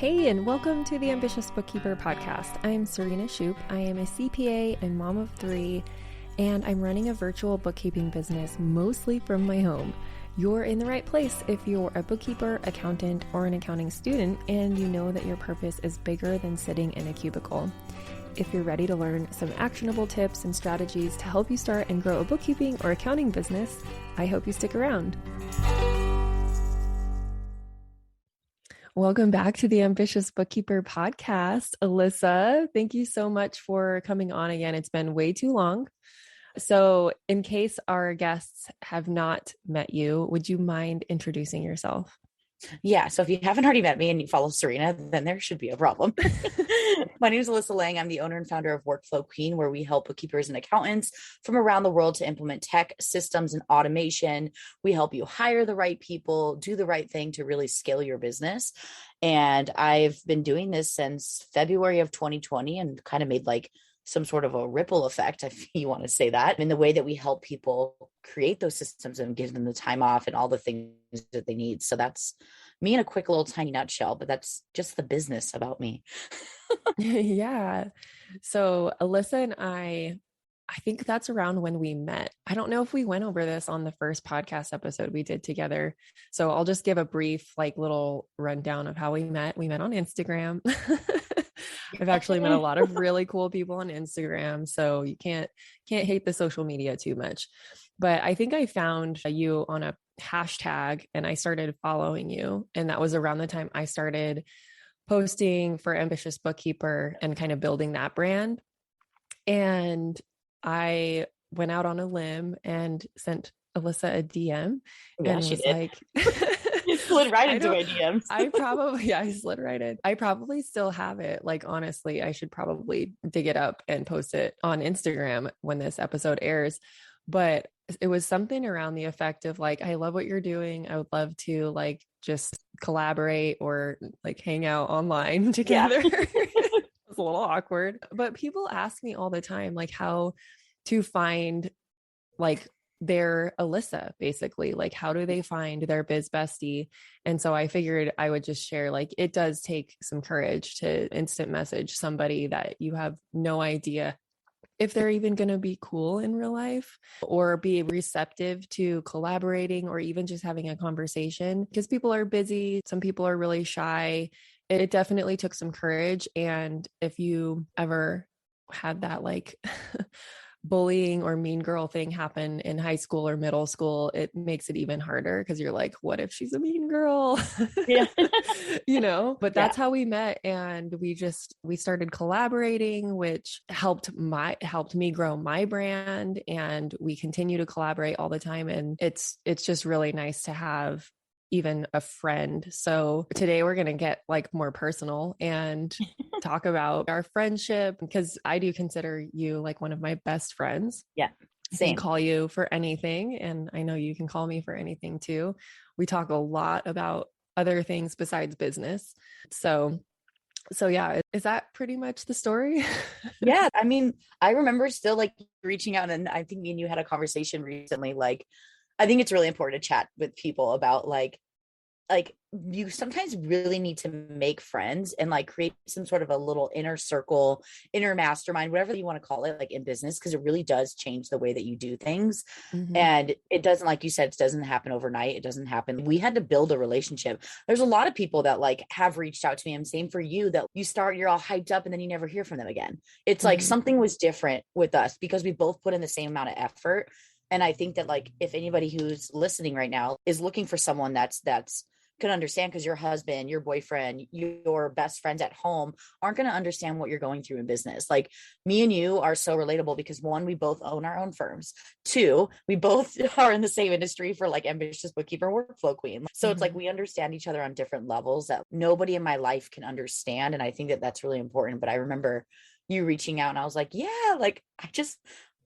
Hey, and welcome to the Ambitious Bookkeeper Podcast. I'm Serena Shoup. I am a CPA and mom of three, and I'm running a virtual bookkeeping business mostly from my home. You're in the right place if you're a bookkeeper, accountant, or an accounting student, and you know that your purpose is bigger than sitting in a cubicle. If you're ready to learn some actionable tips and strategies to help you start and grow a bookkeeping or accounting business, I hope you stick around. Welcome back to the Ambitious Bookkeeper Podcast. Alyssa, thank you so much for coming on again. It's been way too long. So in case our guests have not met you, would you mind introducing yourself? Yeah. So if you haven't already met me and you follow Serena, then there should be a problem. My name is Alyssa Lang. I'm the owner and founder of Workflow Queen, where we help bookkeepers and accountants from around the world to implement tech systems and automation. We help you hire the right people, do the right thing to really scale your business. And I've been doing this since February of 2020 and kind of made like some sort of a ripple effect, if you want to say that, in the way that we help people create those systems and give them the time off and all the things that they need. So that's me in a quick little tiny nutshell, but that's just the business about me. Yeah. So Alyssa and I think that's around when we met. I don't know if we went over this on the first podcast episode we did together. So I'll just give a brief, little rundown of how we met. We met on Instagram. I've actually met a lot of really cool people on Instagram, so you can't hate the social media too much. But I think I found you on a hashtag and I started following you. And that was around the time I started posting for Ambitious Bookkeeper and kind of building that brand. And I went out on a limb and sent Alyssa a DM and was like, you slid right into my DMs. I slid right in. I probably still have it. Honestly, I should probably dig it up and post it on Instagram when this episode airs. But it was something around the effect of I love what you're doing. I would love to just collaborate or hang out online together. Yeah. It's a little awkward, but people ask me all the time, how to find their Alyssa, basically, how do they find their biz bestie? And so I figured I would just share, it does take some courage to instant message somebody that you have no idea if they're even going to be cool in real life or be receptive to collaborating or even just having a conversation, because people are busy. Some people are really shy. It definitely took some courage. And if you ever had that bullying or mean girl thing happen in high school or middle school, it makes it even harder because you're like, what if she's a mean girl? Yeah. But that's how we met. And we started collaborating, which helped me grow my brand. And we continue to collaborate all the time. And it's just really nice to have even a friend. So today we're going to get more personal and talk about our friendship, because I do consider you one of my best friends. Yeah. Same. I can call you for anything. And I know you can call me for anything too. We talk a lot about other things besides business. So yeah, is that pretty much the story? Yeah. I mean, I remember still reaching out, and I think me and you had a conversation recently. I think it's really important to chat with people about you sometimes really need to make friends and create some sort of a little inner circle, inner mastermind, whatever you want to call it, in business, because it really does change the way that you do things. Mm-hmm. And it doesn't, like you said, it doesn't happen overnight. It doesn't happen. We had to build a relationship. There's a lot of people that have reached out to me, and same for you, that you're all hyped up and then you never hear from them again. It's mm-hmm. Something was different with us because we both put in the same amount of effort. And I think that if anybody who's listening right now is looking for someone that's can understand, because your husband, your boyfriend, your best friends at home aren't going to understand what you're going through in business. Me and you are so relatable because, one, we both own our own firms. Two, we both are in the same industry for Ambitious Bookkeeper, Workflow Queen. So mm-hmm. It's we understand each other on different levels that nobody in my life can understand. And I think that that's really important. But I remember you reaching out and I was yeah, I just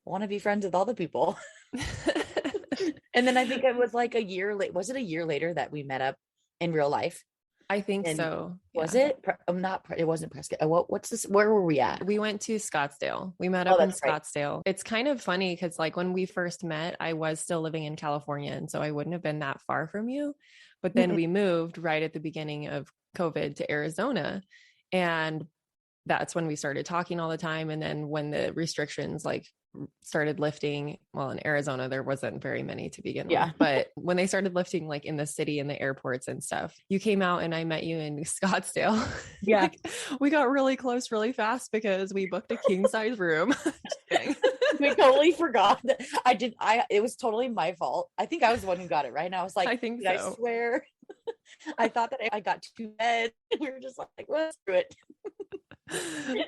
want to be friends with all the people. And then I think it was a year late. Was it a year later that we met up in real life? I think so. Was it? It wasn't Prescott. What's this? Where were we at? We went to Scottsdale. We met up in Scottsdale. Right. It's kind of funny because when we first met, I was still living in California. And so I wouldn't have been that far from you. But then we moved right at the beginning of COVID to Arizona. And that's when we started talking all the time. And then when the restrictions like started lifting, well, in Arizona, there wasn't very many to begin with, but when they started lifting like in the city and the airports and stuff, you came out and I met you in Scottsdale. Yeah. Like, we got really close really fast because we booked a king size room. We totally forgot that it was totally my fault. I think I was the one who got it right. And I was like, I think so. I swear. I thought that I got 2 beds. We were just like, let's do it.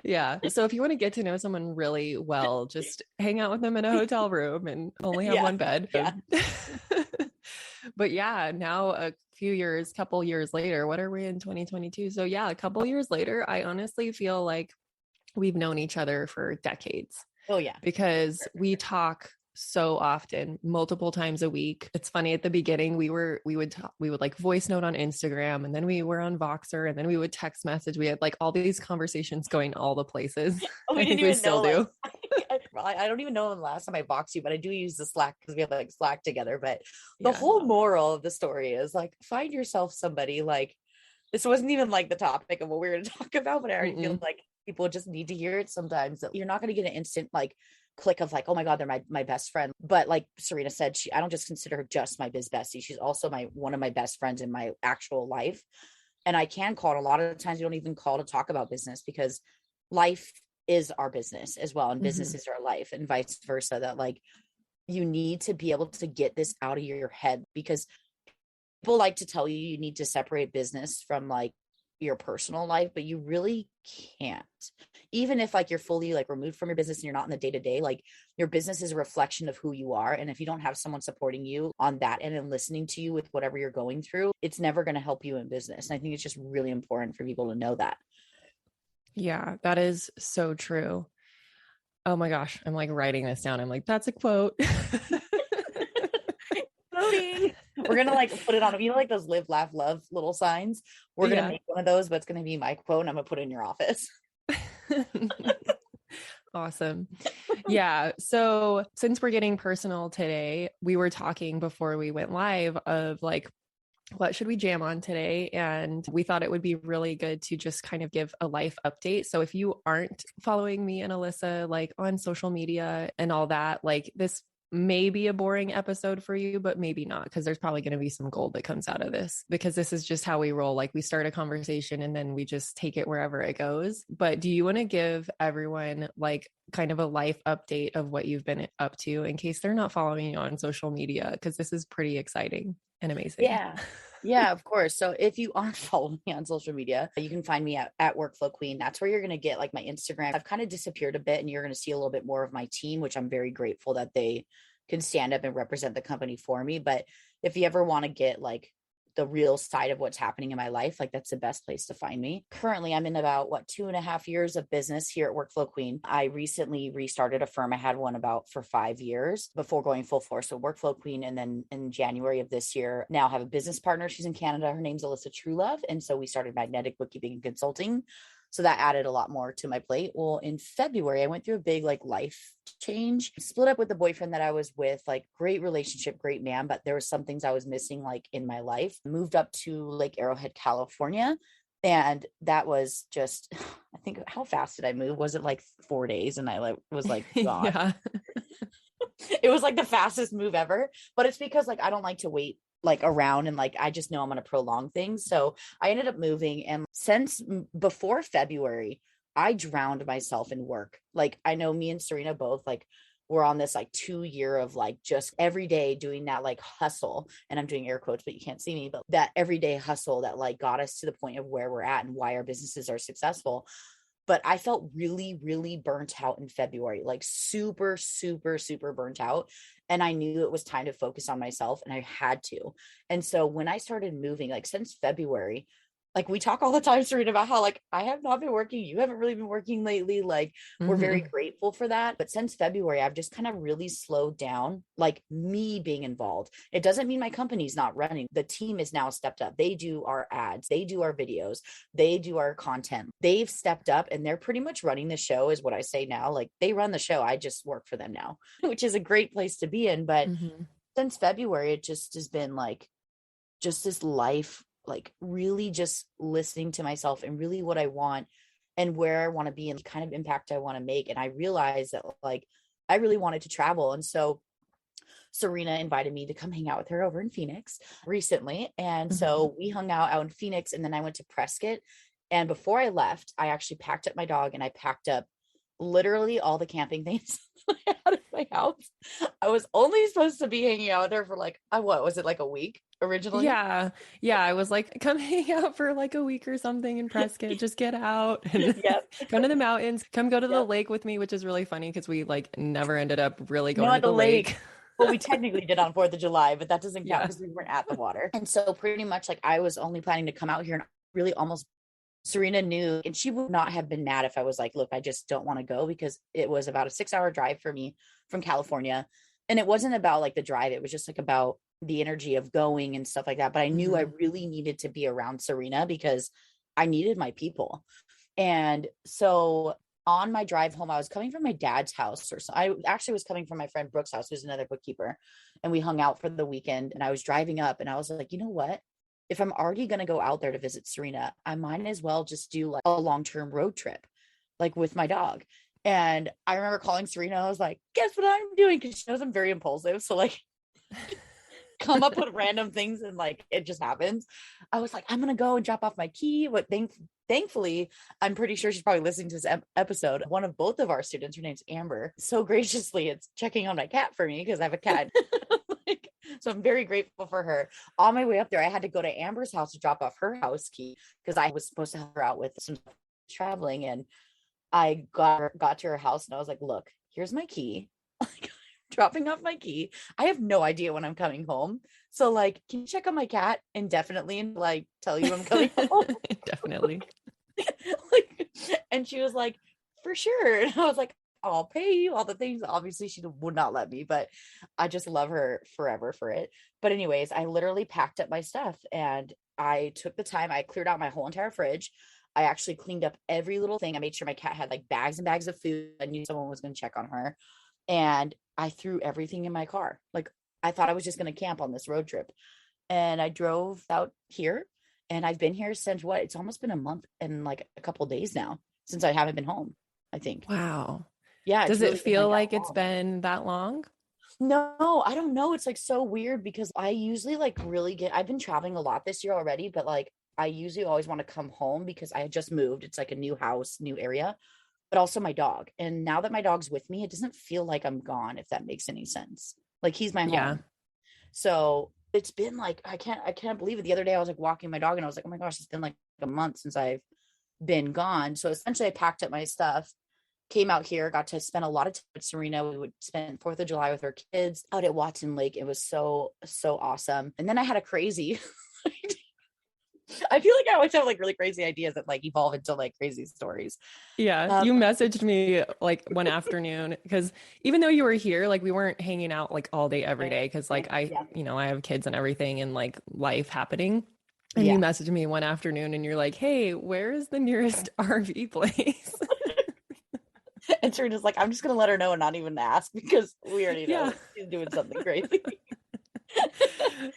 Yeah. So if you want to get to know someone really well, just hang out with them in a hotel room and only have one bed. Yeah. But yeah, now couple years later, what are we in 2022? So yeah, a couple years later, I honestly feel like we've known each other for decades. Oh yeah. Because we talk so often, multiple times a week. It's funny, at the beginning we would like voice note on Instagram, and then we were on Voxer, and then we would text message. We had like all these conversations going all the places. We I didn't think even we still know, do. I don't even know when the last time I Voxed you, but I do use the Slack because we have like Slack together. But the whole moral of the story is like, find yourself somebody. Like, this wasn't even like the topic of what we were going to talk about, but I already feel like people just need to hear it sometimes, that you're not going to get an instant like click of like, oh my God, they're my best friend. But like Serena said, I don't just consider her just my biz bestie. She's also one of my best friends in my actual life. And I can call it, a lot of times you don't even call to talk about business, because life is our business as well. And business is our life, and vice versa. That like, you need to be able to get this out of your head, because people like to tell you need to separate business from like your personal life, but you really can't. Even if like you're fully like removed from your business and you're not in the day-to-day, like your business is a reflection of who you are. And if you don't have someone supporting you on that end and listening to you with whatever you're going through, it's never going to help you in business. And I think it's just really important for people to know that. Yeah, that is so true. Oh my gosh, I'm like writing this down. I'm like, that's a quote. We're gonna like put it on, you know, like those live, laugh, love little signs. We're gonna make one of those, but it's gonna be my quote, and I'm gonna put it in your office. Awesome. Yeah. So since we're getting personal today, we were talking before we went live of like, what should we jam on today? And we thought it would be really good to just kind of give a life update. So if you aren't following me and Alyssa like on social media and all that, like this may be a boring episode for you, but maybe not, because there's probably going to be some gold that comes out of this, because this is just how we roll. Like, we start a conversation and then we just take it wherever it goes. But do you want to give everyone like kind of a life update of what you've been up to, in case they're not following you on social media? Because this is pretty exciting and amazing. Yeah, of course. So if you aren't following me on social media, you can find me at Workflow Queen. That's where you're going to get like my Instagram. I've kind of disappeared a bit, and you're going to see a little bit more of my team, which I'm very grateful that they can stand up and represent the company for me. But if you ever want to get like the real side of what's happening in my life, like that's the best place to find me. Currently, I'm in about 2.5 years of business here at Workflow Queen. I recently restarted a firm. I had one about for 5 years before going full force. So Workflow Queen. And then in January of this year, now have a business partner. She's in Canada. Her name's Alyssa Lang. And so we started Magnetic Bookkeeping and Consulting. So that added a lot more to my plate. Well, in February, I went through a big like life change, split up with the boyfriend that I was with, like great relationship, great man, but there were some things I was missing like in my life. Moved up to Lake Arrowhead, California. And that was just, I think, how fast did I move? Was it like 4 days? And I was like, gone. Yeah. It was like the fastest move ever, but it's because like, I don't like to wait like around, and like I just know I'm going to prolong things. So I ended up moving, and since before February, I drowned myself in work. Like, I know me and Serena both like we're on this like 2 year of like just every day doing that like hustle, and I'm doing air quotes, but you can't see me, but that everyday hustle that like got us to the point of where we're at and why our businesses are successful. But I felt really, really burnt out in February, like super, super, super burnt out. And I knew it was time to focus on myself, and I had to. And so when I started moving, like since February, like we talk all the time, Serena, about how like I have not been working. You haven't really been working lately. Like we're very grateful for that. But since February, I've just kind of really slowed down, like me being involved. It doesn't mean my company's not running. The team is now stepped up. They do our ads. They do our videos. They do our content. They've stepped up, and they're pretty much running the show, is what I say now. Like they run the show. I just work for them now, which is a great place to be in. But since February, it just has been like just this life like really just listening to myself and really what I want and where I want to be and the kind of impact I want to make. And I realized that like I really wanted to travel. And so Serena invited me to come hang out with her over in Phoenix recently. And so we hung out in Phoenix, and then I went to Prescott. And before I left, I actually packed up my dog and I packed up literally all the camping things I had in my house. I was only supposed to be hanging out with her for like, what was it, like a week originally? Yeah. Yeah. I was like, come hang out for like a week or something in Prescott. Just get out and Yep. come to the mountains. Come go to the Yep. lake with me, which is really funny because we like never ended up really No, going to at the the lake. lake. Well, we technically did on 4th of July, but that doesn't count Yeah. because we weren't at the water. And so pretty much like I was only planning to come out here and really almost Serena knew, and she would not have been mad if I was like, look, I just don't want to go, because it was about a 6-hour drive for me from California. And it wasn't about like the drive. It was just like about the energy of going and stuff like that. But I knew I really needed to be around Serena because I needed my people. And so on my drive home, I was coming from my dad's house, or so I actually was coming from my friend Brooke's house, who's another bookkeeper. And we hung out for the weekend, and I was driving up and I was like, you know what? If I'm already going to go out there to visit Serena, I might as well just do like a long-term road trip, like with my dog. And I remember calling Serena. I was like, guess what I'm doing? Cause she knows I'm very impulsive. So like come up with random things and like, it just happens. I was like, I'm going to go and drop off my key. But thankfully, I'm pretty sure she's probably listening to this episode. One of both of our students, her name's Amber, so graciously it's checking on my cat for me because I have a cat. So I'm very grateful for her. On my way up there, I had to go to Amber's house to drop off her house key because I was supposed to help her out with some traveling. And I got to her house and I was like, look, here's my key. Like, dropping off my key. I have no idea when I'm coming home. So like, can you check on my cat indefinitely and like tell you I'm coming home? Definitely. Like, and she was like, for sure. And I was like, I'll pay you all the things. Obviously she would not let me, but I just love her forever for it. But anyways, I literally packed up my stuff and I took the time. I cleared out my whole entire fridge. I actually cleaned up every little thing. I made sure my cat had like bags and bags of food. I knew someone was going to check on her. And I threw everything in my car. Like I thought I was just going to camp on this road trip. And I drove out here, and I've been here since what? It's almost been a month and like a couple of days now since I haven't been home, I think. Wow. Yeah. Does really it feel like that it's long. been that long? No, I don't know. It's like so weird because I usually like I've been traveling a lot this year already, but like I usually always want to come home because I had just moved. It's like a new house, new area, but also my dog. And now that my dog's with me, it doesn't feel like I'm gone, if that makes any sense. Like he's my home. Yeah. So it's been like, I can't believe it. The other day I was like walking my dog and I was like, oh my gosh, it's been like a month since I've been gone. So essentially I packed up my stuff, came out here, got to spend a lot of time with Serena. We would spend 4th of July with her kids out at Watson Lake. It was so awesome. And then I had a crazy, I feel like I always have like really crazy ideas that like evolve into like crazy stories. Yeah. You messaged me like one afternoon because even though you were here, like we weren't hanging out like all day, every day. Cause like I have kids and everything and like life happening. And you messaged me one afternoon and you're like, hey, where is the nearest RV place? And Serena's like, I'm just going to let her know and not even ask because we already know she's doing something crazy.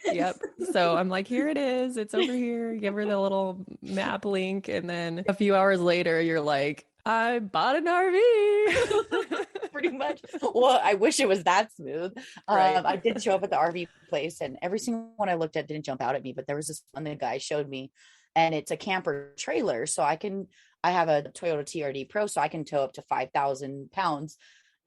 Yep. So I'm like, here it is. It's over here. Give her the little map link. And then a few hours later, you're like, I bought an RV. Pretty much. Well, I wish it was that smooth. Right. I did show up at the RV place and every single one I looked at didn't jump out at me, but there was this one the guy showed me and it's a camper trailer. So I have a Toyota TRD Pro, so I can tow up to 5,000 pounds.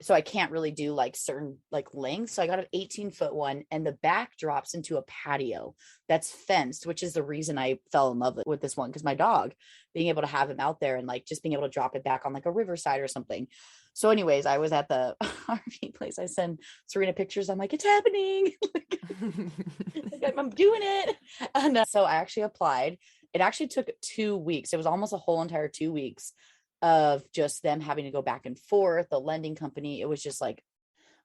So I can't really do like certain like lengths. So I got an 18-foot one and the back drops into a patio that's fenced, which is the reason I fell in love with this one. Cause my dog, being able to have him out there and like just being able to drop it back on like a riverside or something. So anyways, I was at the RV place. I send Serena pictures. I'm like, it's happening. I'm doing it. And so I actually applied. It actually took 2 weeks. It was almost a whole entire 2 weeks of just them having to go back and forth, the lending company. It was just like,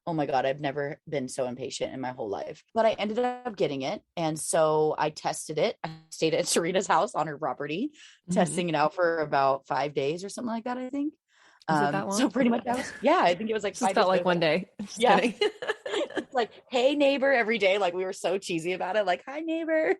oh my God, I've never been so impatient in my whole life. But I ended up getting it. And so I tested it. I stayed at Serena's house on her property, testing it out for about 5 days or something like that, I think. Was it that long? So pretty much I think it was like just felt like one day. It's like, hey neighbor, every day. Like we were so cheesy about it. Like, hi neighbor.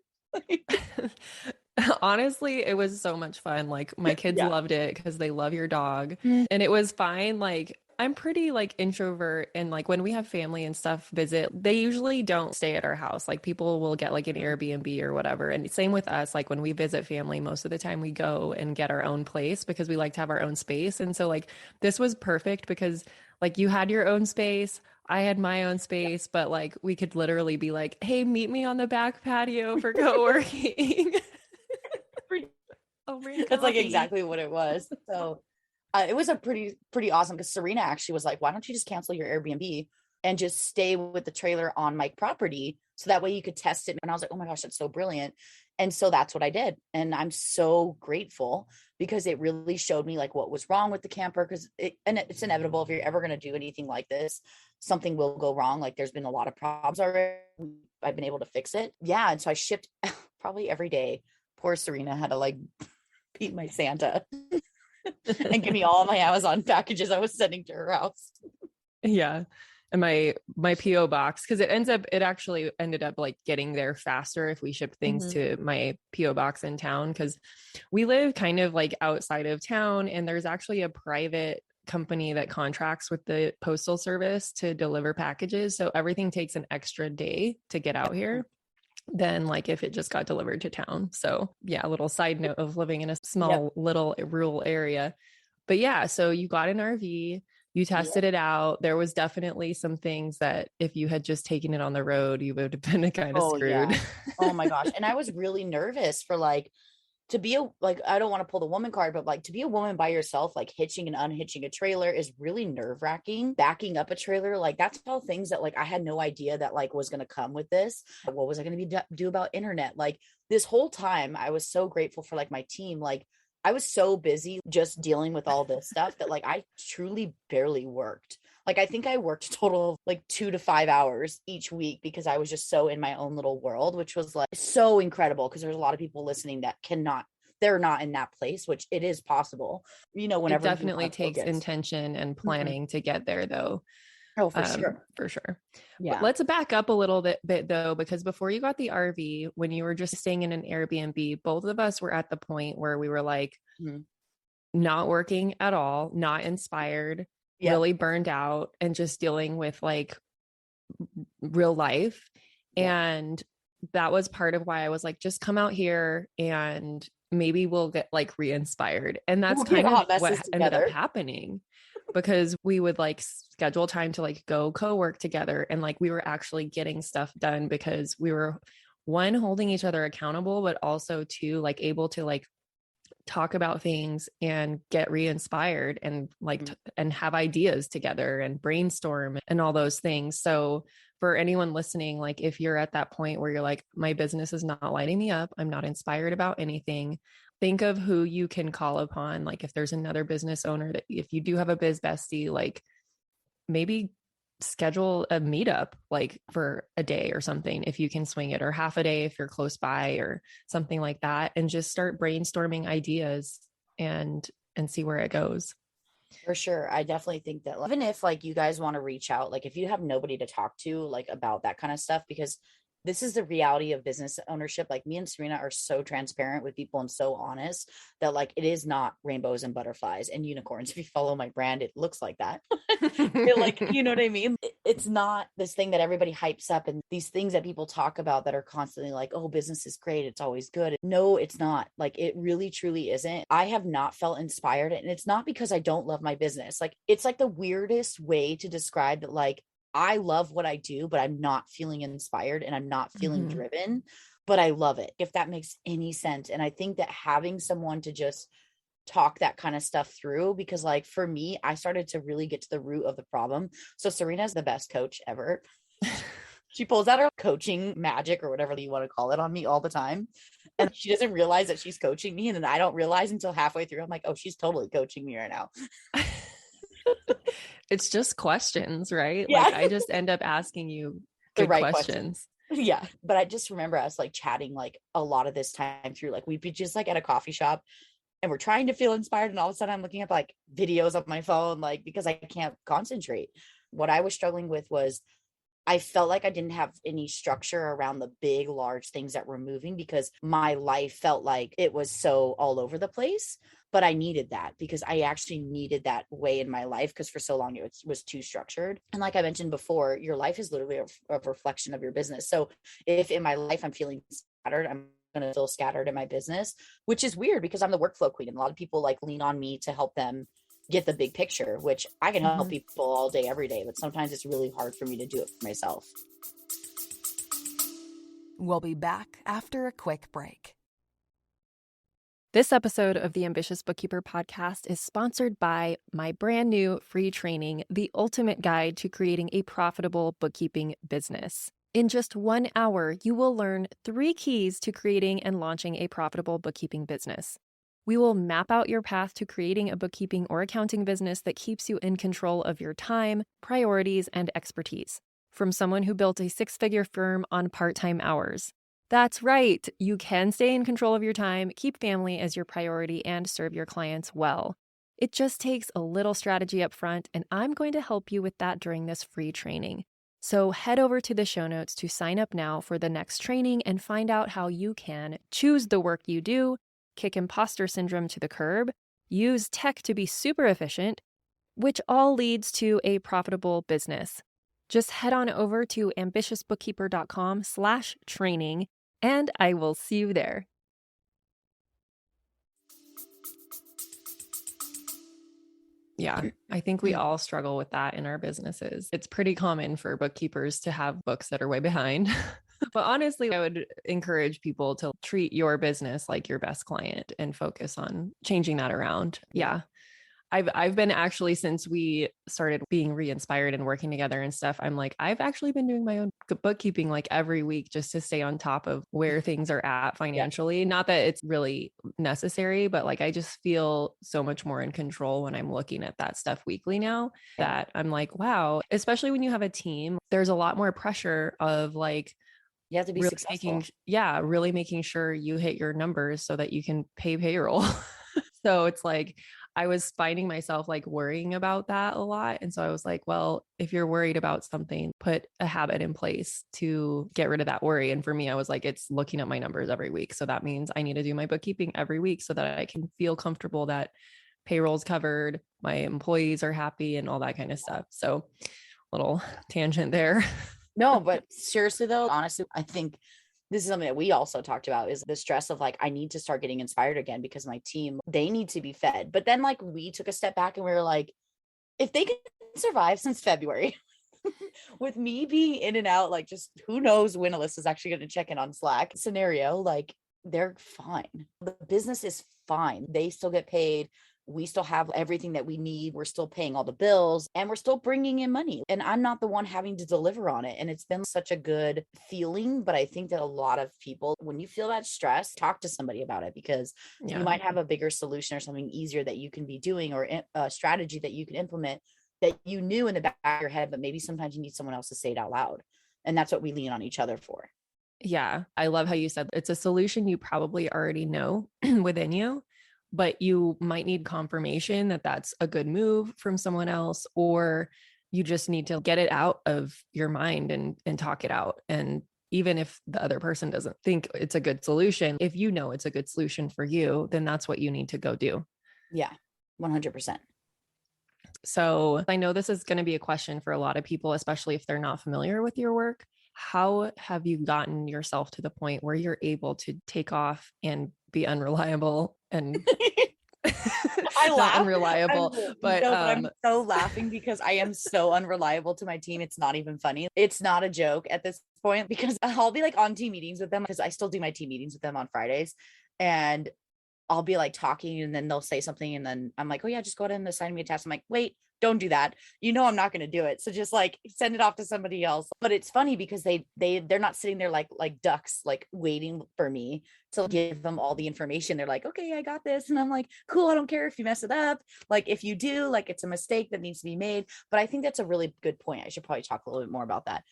Honestly, it was so much fun. Like my kids Yeah. loved it because they love your dog. Mm. And it was fine. Like I'm pretty like introvert, and like when we have family and stuff visit, they usually don't stay at our house. Like people will get like an Airbnb or whatever. And same with us. Like when we visit family, most of the time we go and get our own place because we like to have our own space. And so like this was perfect because like you had your own space. I had my own space, but like we could literally be like, hey, meet me on the back patio for co-working. Over in That's like coffee. exactly what it was. So it was a pretty awesome, because Serena actually was like, why don't you just cancel your Airbnb and just stay with the trailer on my property, so that way you could test it. And I was like, oh my gosh, that's so brilliant. And so that's what I did. And I'm so grateful, because it really showed me like what was wrong with the camper. And it's inevitable, if you're ever going to do anything like this, something will go wrong. Like there's been a lot of problems already. I've been able to fix it. Yeah. And so I shipped probably every day. Poor Serena had to like beat my Santa and give me all of my Amazon packages I was sending to her house. Yeah. And my PO box, because it actually ended up like getting there faster if we ship things to my PO box in town, because we live kind of like outside of town, and there's actually a private company that contracts with the postal service to deliver packages, so everything takes an extra day to get out here than like if it just got delivered to town. So yeah, a little side note of living in a small Yep. little rural area. But yeah, so you got an RV, you tested Yep. it out. There was definitely some things that if you had just taken it on the road, you would have been kind of Oh screwed. yeah. Oh my gosh. And I was really nervous for like, to be a, like, I don't want to pull the woman card, but like to be a woman by yourself, like hitching and unhitching a trailer is really nerve wracking. Backing up a trailer, like that's all things that like I had no idea that like was going to come with this. What was I going to be do about internet? Like this whole time I was so grateful for like my team. Like I was so busy just dealing with all this stuff that like I truly barely worked. Like I think I worked a total of like 2 to 5 hours each week, because I was just so in my own little world, which was like so incredible, because there's a lot of people listening that they're not in that place, which it is possible, It whenever you definitely want to takes focus. intention and Mhm. planning to get there though. Oh, for sure. For sure. But Yeah. let's back up a little bit though, because before you got the RV, when you were just staying in an Airbnb, both of us were at the point where we were like Mhm. not working at all, not inspired, Yep. really burned out, and just dealing with like real life. Yep. And that was part of why I was like, just come out here and maybe we'll get like re-inspired. And that's We'll get kind of hot messes what ended up together. happening, because we would like schedule time to like go co-work together, and like we were actually getting stuff done because we were one, holding each other accountable, but also two, like able to like talk about things and get re-inspired and like Mhm. and have ideas together and brainstorm and all those things. So for anyone listening, like if you're at that point where you're like, my business is not lighting me up, I'm not inspired about anything, think of who you can call upon. Like if there's another business owner, that if you do have a biz bestie, like maybe schedule a meetup like for a day or something if you can swing it, or half a day if you're close by or something like that, and just start brainstorming ideas and see where it goes. For sure. I definitely think that, like, even if like you guys want to reach out, like if you have nobody to talk to like about that kind of stuff, because this is the reality of business ownership. Like me and Serena are so transparent with people and so honest that like it is not rainbows and butterflies and unicorns. If you follow my brand, it looks like that. Like, you know what I mean? It's not this thing that everybody hypes up, and these things that people talk about that are constantly like, oh, business is great, it's always good. No, it's not. Like it really truly isn't. I have not felt inspired, and it's not because I don't love my business. Like it's like the weirdest way to describe that. Like I love what I do, but I'm not feeling inspired and I'm not feeling Mhm. driven, but I love it, if that makes any sense. And I think that having someone to just talk that kind of stuff through, because like for me, I started to really get to the root of the problem. So Serena's the best coach ever. She pulls out her coaching magic or whatever you want to call it on me all the time. And she doesn't realize that she's coaching me. And then I don't realize until halfway through. I'm like, oh, she's totally coaching me right now. It's just questions, right? Yeah. Like I just end up asking you The good right question. questions. Yeah. But I just remember us like chatting like a lot of this time through, like we'd be just like at a coffee shop and we're trying to feel inspired. And all of a sudden I'm looking at like videos on my phone, like because I can't concentrate. What I was struggling with was I felt like I didn't have any structure around the big, large things that were moving because my life felt like it was so all over the place. But I needed that because I actually needed that way in my life because for so long it was too structured. And like I mentioned before, your life is literally a reflection of your business. So if in my life I'm feeling scattered, I'm going to feel scattered in my business, which is weird because I'm the workflow queen. And a lot of people like lean on me to help them get the big picture, which I can help people all day, every day, but sometimes it's really hard for me to do it for myself. We'll be back after a quick break. This episode of the Ambitious Bookkeeper Podcast is sponsored by my brand new free training, The Ultimate Guide to Creating a Profitable Bookkeeping Business. In just 1 hour, you will learn 3 keys to creating and launching a profitable bookkeeping business. We will map out your path to creating a bookkeeping or accounting business that keeps you in control of your time, priorities, and expertise. From someone who built a 6-figure firm on part-time hours. That's right. You can stay in control of your time, keep family as your priority, and serve your clients well. It just takes a little strategy up front, and I'm going to help you with that during this free training. So head over to the show notes to sign up now for the next training and find out how you can choose the work you do, kick imposter syndrome to the curb, use tech to be super efficient, which all leads to a profitable business. Just head on over to ambitiousbookkeeper.com/training, and I will see you there. Yeah, I think we all struggle with that in our businesses. It's pretty common for bookkeepers to have books that are way behind. But honestly, I would encourage people to treat your business like your best client and focus on changing that around. Yeah. I've been actually, since we started being re-inspired and working together and stuff, I'm like, I've actually been doing my own bookkeeping like every week just to stay on top of where things are at financially. Not that it's really necessary, but like, I just feel so much more in control when I'm looking at that stuff weekly now that I'm like, wow, especially when you have a team, there's a lot more pressure of like, you have to be really successful. really making sure you hit your numbers so that you can pay payroll. So it's like, I was finding myself like worrying about that a lot. And so I was like, well, if you're worried about something, put a habit in place to get rid of that worry. And for me, I was like, it's looking at my numbers every week. So that means I need to do my bookkeeping every week so that I can feel comfortable that payroll's covered, my employees are happy, and all that kind of stuff. So little tangent there. No, but seriously though, honestly, I think this is something that we also talked about is the stress of like, I need to start getting inspired again because my team, they need to be fed. But then like we took a step back and we were like, if they can survive since February with me being in and out, like just who knows when Alyssa's actually going to check in on Slack scenario, like they're fine. The business is fine. They still get paid. We still have everything that we need. We're still paying all the bills and we're still bringing in money. And I'm not the one having to deliver on it. And it's been such a good feeling. But I think that a lot of people, when you feel that stress, talk to somebody about it because you might have a bigger solution or something easier that you can be doing or a strategy that you can implement that you knew in the back of your head, but maybe sometimes you need someone else to say it out loud. And that's what we lean on each other for. Yeah. I love how you said it's a solution you probably already know within you, but you might need confirmation that that's a good move from someone else, or you just need to get it out of your mind and talk it out. And even if the other person doesn't think it's a good solution, if you know it's a good solution for you, then that's what you need to go do. Yeah, 100%. So I know this is going to be a question for a lot of people, especially if they're not familiar with your work. How have you gotten yourself to the point where you're able to take off and be unreliable and I not laugh. unreliable, but I'm so laughing because I am so unreliable to my team. It's not even funny. It's not a joke at this point because I'll be like on team meetings with them because I still do my team meetings with them on Fridays, and I'll be like talking and then they'll say something and then I'm like, oh yeah, just go ahead and assign me a task. I'm like, wait, don't do that. You know, I'm not going to do it. So just like send it off to somebody else. But it's funny because they're not sitting there like ducks, like waiting for me to give them all the information. They're like, okay, I got this. And I'm like, cool. I don't care if you mess it up. Like if you do, like it's a mistake that needs to be made. But I think that's a really good point. I should probably talk a little bit more about that.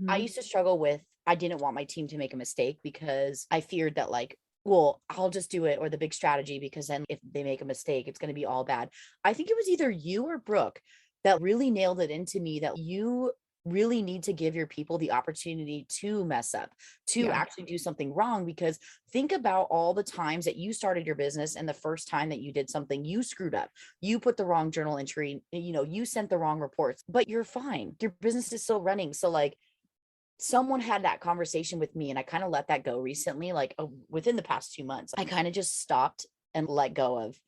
I used to struggle with, I didn't want my team to make a mistake because I feared that like, well, I'll just do it, or the big strategy, because then if they make a mistake, it's going to be all bad. I think it was either you or Brooke that really nailed it into me that you really need to give your people the opportunity to mess up, to actually do something wrong. Because think about all the times that you started your business and the first time that you did something, you screwed up, you put the wrong journal entry, you sent the wrong reports, but you're fine. Your business is still running. So like, someone had that conversation with me and I kind of let that go recently, like within the past 2 months. I kind of just stopped and let go of,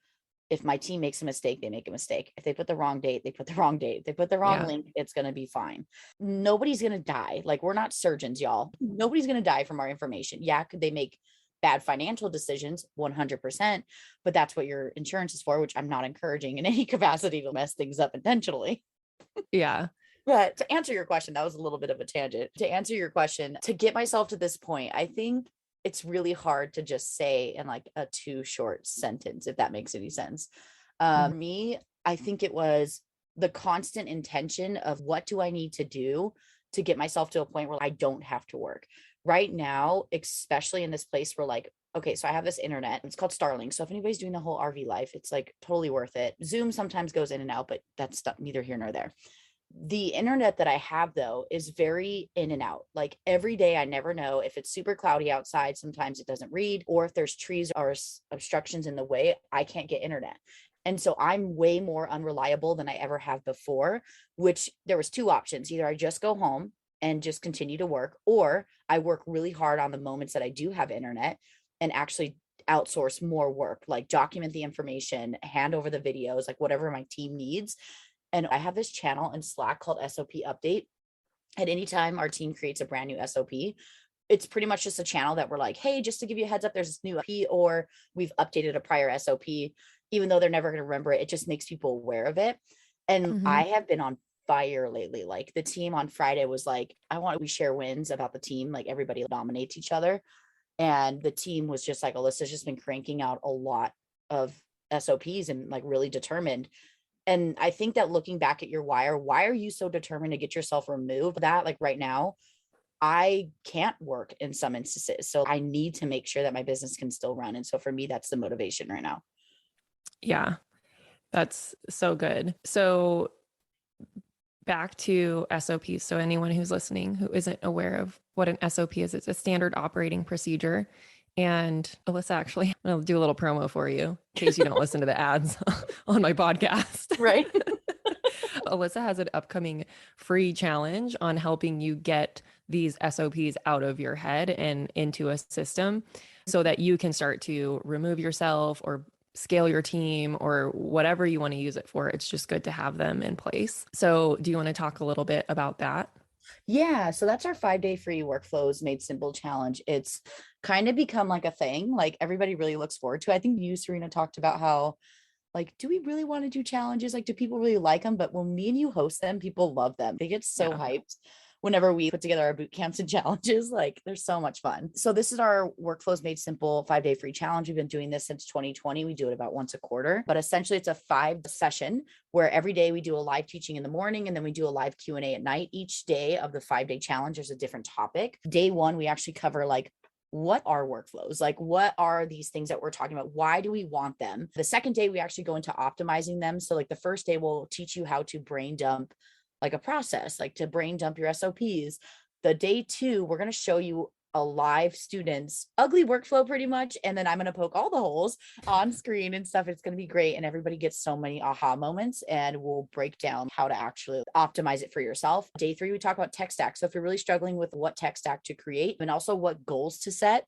if my team makes a mistake, they make a mistake. If they put the wrong date, they put the wrong date. If they put the wrong link, it's going to be fine. Nobody's going to die. Like, we're not surgeons, y'all. Nobody's going to die from our information. Yeah. Could they make bad financial decisions? 100%. But that's what your insurance is for, which I'm not encouraging in any capacity to mess things up intentionally. Yeah. But to answer your question, that was a little bit of a tangent. To answer your question, to get myself to this point, I think it's really hard to just say in like a 2 short sentence, if that makes any sense. Me, I think it was the constant intention of, what do I need to do to get myself to a point where I don't have to work right now, especially in this place where like, okay, so I have this internet, it's called Starlink. So if anybody's doing the whole RV life, it's like totally worth it. Zoom sometimes goes in and out, but that's neither here nor there. The internet that I have though is very in and out. Like every day, I never know if it's super cloudy outside. Sometimes it doesn't read, or if there's trees or obstructions in the way, I can't get internet. And so I'm way more unreliable than I ever have before, which there was 2 options. Either I just go home and just continue to work, or I work really hard on the moments that I do have internet and actually outsource more work, like document the information, hand over the videos, like whatever my team needs. And I have this channel in Slack called SOP Update. At any time our team creates a brand new SOP, it's pretty much just a channel that we're like, hey, just to give you a heads up, there's this new SOP, or we've updated a prior SOP, even though they're never going to remember it. It just makes people aware of it. And I have been on fire lately. Like the team on Friday was like, we share wins about the team. Like everybody nominates each other. And the team was just like, Alyssa's just been cranking out a lot of SOPs and like really determined. And I think that looking back at your why are you so determined to get yourself removed? That like right now, I can't work in some instances. So I need to make sure that my business can still run. And so for me, that's the motivation right now. Yeah, that's so good. So back to SOPs. So anyone who's listening who isn't aware of what an SOP is, it's a standard operating procedure. And Alyssa, actually, I'm going to do a little promo for you in case you don't listen to the ads on my podcast. Right. Alyssa has an upcoming free challenge on helping you get these SOPs out of your head and into a system so that you can start to remove yourself or scale your team or whatever you want to use it for. It's just good to have them in place. So do you want to talk a little bit about that? Yeah. So that's our 5-day free workflows made simple challenge. It's kind of become like a thing, like everybody really looks forward to. I think you, Serena, talked about how, like, do we really want to do challenges? Like, do people really like them? But when me and you host them, people love them. They get so hyped whenever we put together our boot camps and challenges. Like, they're so much fun. So this is our workflows made simple 5-day free challenge. We've been doing this since 2020. We do it about once a quarter, but essentially it's a 5 session where every day we do a live teaching in the morning and then we do a live Q&A at night. Each day of the 5-day challenge, there's a different topic. Day 1, we actually cover like, what are workflows? Like, what are these things that we're talking about? Why do we want them? The second day, we actually go into optimizing them. So like the first day, we'll teach you how to brain dump like a process, like to brain dump your SOPs. The day 2, we're going to show you a live student's ugly workflow pretty much. And then I'm going to poke all the holes on screen and stuff. It's going to be great. And everybody gets so many aha moments, and we'll break down how to actually optimize it for yourself. Day 3, we talk about tech stack. So if you're really struggling with what tech stack to create and also what goals to set,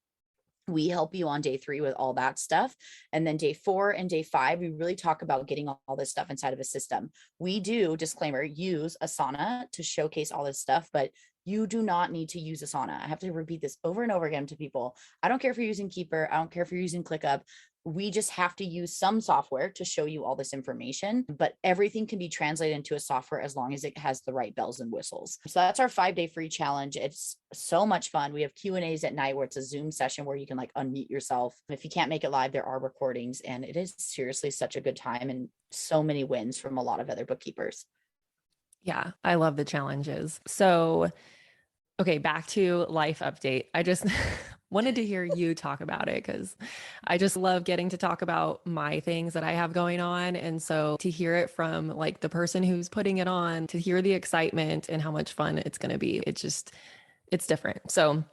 we help you on day 3 with all that stuff. And then day 4 and day 5, we really talk about getting all this stuff inside of a system. We do, disclaimer, use Asana to showcase all this stuff, but you do not need to use Asana. I have to repeat this over and over again to people. I don't care if you're using Keeper. I don't care if you're using ClickUp. We just have to use some software to show you all this information, but everything can be translated into a software as long as it has the right bells and whistles. So that's our 5-day free challenge. It's so much fun. We have Q&As at night where it's a Zoom session where you can like unmute yourself. If you can't make it live, there are recordings, and it is seriously such a good time and so many wins from a lot of other bookkeepers. Yeah, I love the challenges. So, okay, back to life update. wanted to hear you talk about it because I just love getting to talk about my things that I have going on. And so to hear it from like the person who's putting it on, to hear the excitement and how much fun it's going to be, it's different. So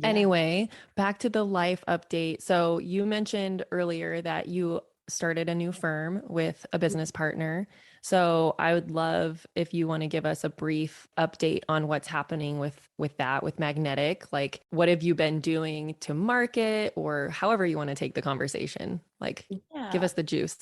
anyway, back to the life update. So you mentioned earlier that you started a new firm with a business partner. So I would love if you want to give us a brief update on what's happening with that, with Magnetic. Like, what have you been doing to market, or however you want to take the conversation? Like, give us the juice.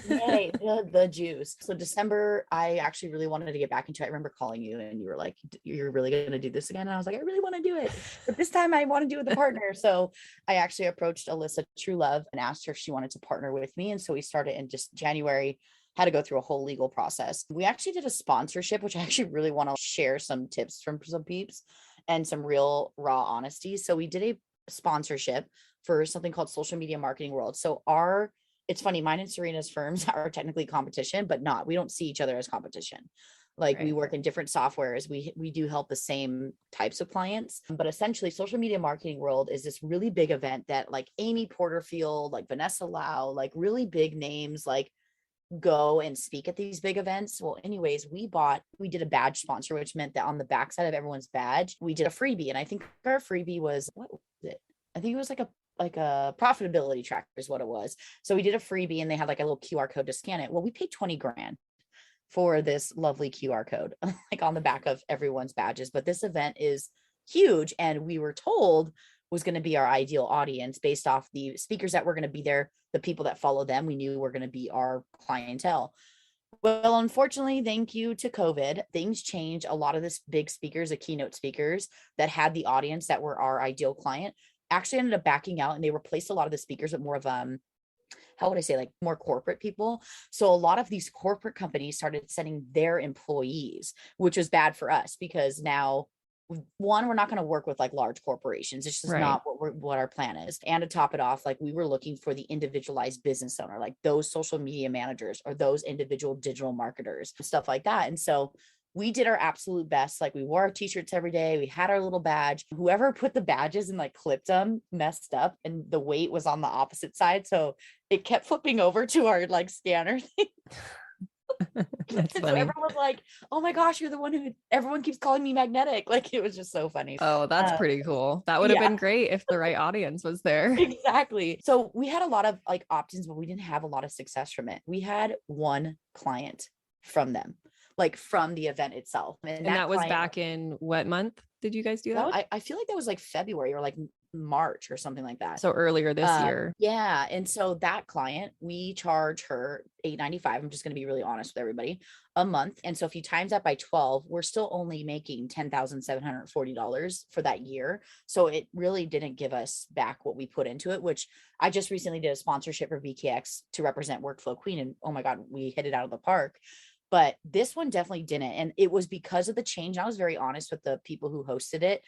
Yay, the juice. So December, I actually really wanted to get back into it. I remember calling you and you were like, you're really going to do this again? And I was like, I really want to do it, but this time I want to do it with a partner. So I actually approached Alyssa True Love and asked her if she wanted to partner with me. And so we started in just January, had to go through a whole legal process. We actually did a sponsorship, which I actually really want to share some tips from some peeps and some real raw honesty. So we did a sponsorship for something called Social Media Marketing World. So it's funny, mine and Serena's firms are technically competition, but not, we don't see each other as competition. Like we work in different softwares. We do help the same types of clients, but essentially Social Media Marketing World is this really big event that like Amy Porterfield, like Vanessa Lau, like really big names, like go and speak at these big events. Well, anyways, we did a badge sponsor, which meant that on the backside of everyone's badge, we did a freebie. And I think our freebie was, what was it? I think it was like a profitability tracker is what it was. So we did a freebie and they had like a little QR code to scan it. Well, we paid 20 grand for this lovely QR code, like on the back of everyone's badges. But this event is huge. And we were told was going to be our ideal audience based off the speakers that were going to be there, the people that follow them, we knew were going to be our clientele. Well, unfortunately, thank you to COVID, things changed. A lot of this big speakers, the keynote speakers that had the audience that were our ideal client actually ended up backing out, and they replaced a lot of the speakers with more of how would I say, like more corporate people. So a lot of these corporate companies started sending their employees, which was bad for us because now, one, we're not going to work with like large corporations. It's just not what our plan is. And to top it off, like we were looking for the individualized business owner, like those social media managers or those individual digital marketers, stuff like that. And so we did our absolute best. Like we wore our t-shirts every day. We had our little badge. Whoever put the badges and like clipped them messed up, and the weight was on the opposite side. So it kept flipping over to our like scanner thing. That's funny. So everyone was like, oh my gosh, you're the one who everyone keeps calling me Magnetic. Like it was just so funny. Oh, that's pretty cool. That would have been great if the right audience was there. Exactly. So we had a lot of like opt-ins, but we didn't have a lot of success from it. We had one client from them, like from the event itself. And that was back in what month did you guys do that? I feel like that was like February or like March or something like that. So earlier this year. Yeah. And so that client, we charge her $895. I'm just going to be really honest with everybody, a month. And so if you times that by 12, we're still only making $10,740 for that year. So it really didn't give us back what we put into it, which I just recently did a sponsorship for VKX to represent Workflow Queen. And oh my God, we hit it out of the park. But this one definitely didn't. And it was because of the change. I was very honest with the people who hosted it.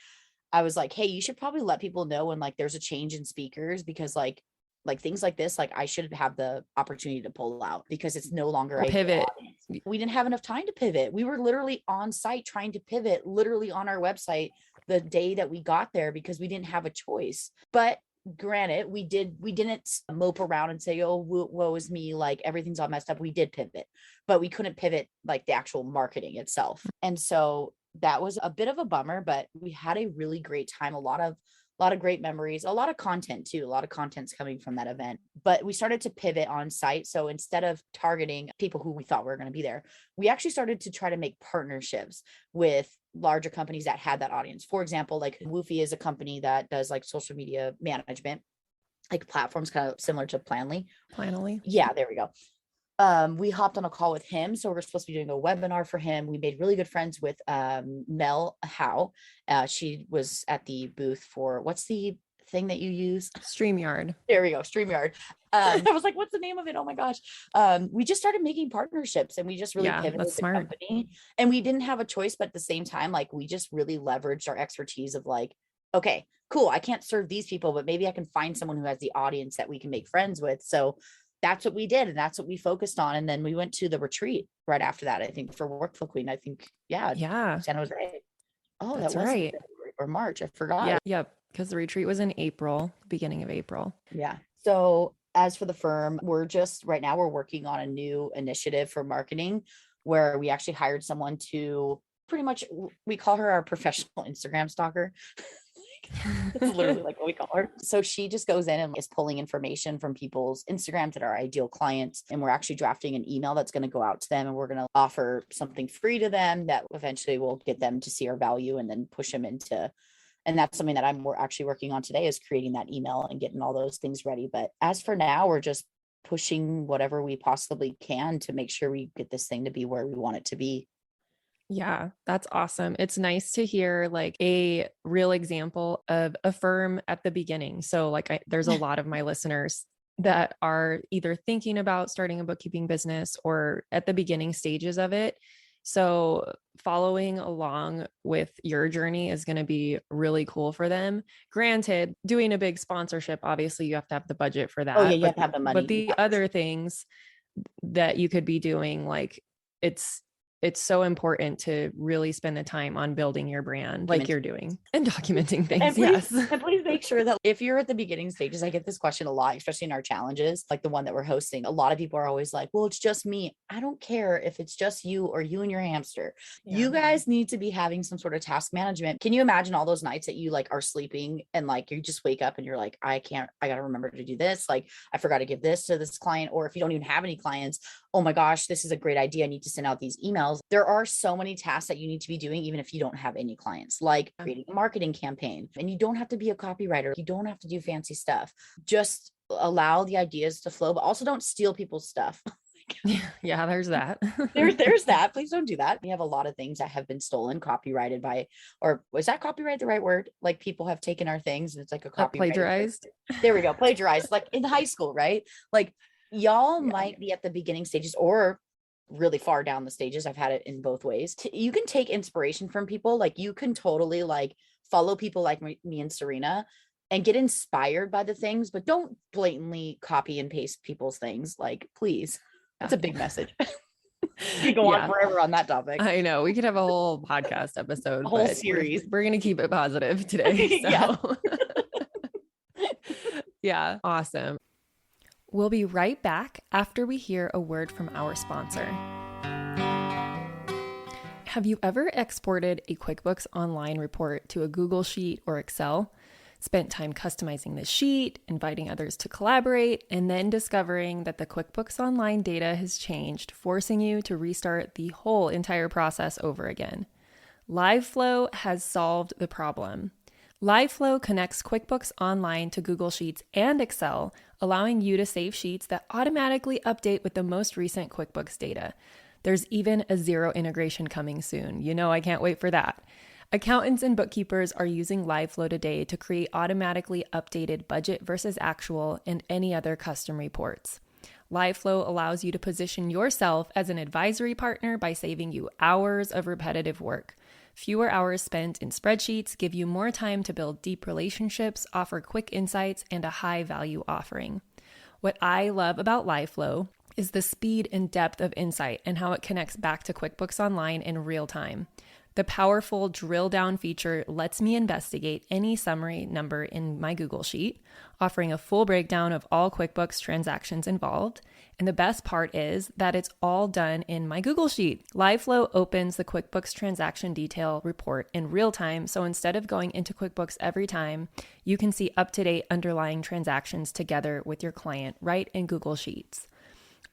I was like, hey, you should probably let people know when like there's a change in speakers, because like things like this, like I should have the opportunity to pull out because it's no longer a pivot. We didn't have enough time to pivot. We were literally on site trying to pivot literally on our website the day that we got there because we didn't have a choice. But granted, we didn't mope around and say, oh, woe is me, like everything's all messed up. We did pivot, but we couldn't pivot like the actual marketing itself. And so that was a bit of a bummer, but we had a really great time. A lot of great memories, a lot of content too. A lot of content's coming from that event, but we started to pivot on site. So instead of targeting people who we thought were going to be there, we actually started to try to make partnerships with larger companies that had that audience. For example, like Woofy is a company that does like social media management, like platforms kind of similar to Planly. Yeah, there we go. We hopped on a call with him. So we're supposed to be doing a webinar for him. We made really good friends with Mel Howe. She was at the booth for, what's the thing that you use? StreamYard. There we go. StreamYard. I was like, what's the name of it? Oh my gosh. We just started making partnerships and we just really pivoted the company, and we didn't have a choice, but at the same time, like we just really leveraged our expertise of like, okay, cool. I can't serve these people, but maybe I can find someone who has the audience that we can make friends with. So that's what we did. And that's what we focused on. And then we went to the retreat right after that, I think for Workflow Queen, I think. Yeah. San Jose. Oh, that's that was right. February or March. I forgot. Yeah. Yep. because the retreat was in April, beginning of April. Yeah. So as for the firm, we're just right now we're working on a new initiative for marketing where we actually hired someone to pretty much, we call her our professional Instagram stalker. That's literally like what we call her. So she just goes in and is pulling information from people's Instagrams that are ideal clients. And we're actually drafting an email that's going to go out to them. And we're going to offer something free to them that eventually will get them to see our value and then push them into. And that's something that we're actually working on today, is creating that email and getting all those things ready. But as for now, we're just pushing whatever we possibly can to make sure we get this thing to be where we want it to be. Yeah, that's awesome. It's nice to hear like a real example of a firm at the beginning. So like there's a lot of my listeners that are either thinking about starting a bookkeeping business or at the beginning stages of it. So following along with your journey is going to be really cool for them. Granted, doing a big sponsorship, obviously you have to have the budget for that. Oh yeah, you have to have the money. But the other things that you could be doing, like it's so important to really spend the time on building your brand like you're doing and documenting things. And yes. And please make sure that if you're at the beginning stages, I get this question a lot, especially in our challenges, like the one that we're hosting. A lot of people are always like, well, it's just me. I don't care if it's just you or you and your hamster. Yeah. You guys need to be having some sort of task management. Can you imagine all those nights that you like are sleeping and like you just wake up and you're like, I got to remember to do this. Like I forgot to give this to this client. Or if you don't even have any clients, oh my gosh, this is a great idea. I need to send out these emails. There are so many tasks that you need to be doing, even if you don't have any clients, like creating a marketing campaign. And you don't have to be a copywriter. You don't have to do fancy stuff. Just allow the ideas to flow, but also don't steal people's stuff. Yeah, there's that. there's that. Please don't do that. We have a lot of things that have been stolen, copyrighted by, or was that copyright the right word? Like people have taken our things and it's like a copyright. Plagiarized. There we go. Plagiarized. Like in high school, right? Like y'all might be at the beginning stages or really far down the stages. I've had it in both ways. You can take inspiration from people. Like you can totally like follow people like me and Serena and get inspired by the things, but don't blatantly copy and paste people's things. Like, please. That's a big message. You go on forever on that topic. I know. We could have a whole podcast episode, a whole series. We're going to keep it positive today. So. Yeah. Awesome. We'll be right back after we hear a word from our sponsor. Have you ever exported a QuickBooks Online report to a Google Sheet or Excel? Spent time customizing the sheet, inviting others to collaborate, and then discovering that the QuickBooks Online data has changed, forcing you to restart the whole entire process over again? LiveFlow has solved the problem. LiveFlow connects QuickBooks Online to Google Sheets and Excel, allowing you to save sheets that automatically update with the most recent QuickBooks data. There's even a Xero integration coming soon. You know, I can't wait for that. Accountants and bookkeepers are using LiveFlow today to create automatically updated budget versus actual and any other custom reports. LiveFlow allows you to position yourself as an advisory partner by saving you hours of repetitive work. Fewer hours spent in spreadsheets give you more time to build deep relationships, offer quick insights, and a high-value offering. What I love about LiveFlow is the speed and depth of insight and how it connects back to QuickBooks Online in real time. The powerful drill down feature lets me investigate any summary number in my Google Sheet, offering a full breakdown of all QuickBooks transactions involved. And the best part is that it's all done in my Google Sheet. LiveFlow opens the QuickBooks transaction detail report in real time. So instead of going into QuickBooks every time, you can see up-to-date underlying transactions together with your client right in Google Sheets.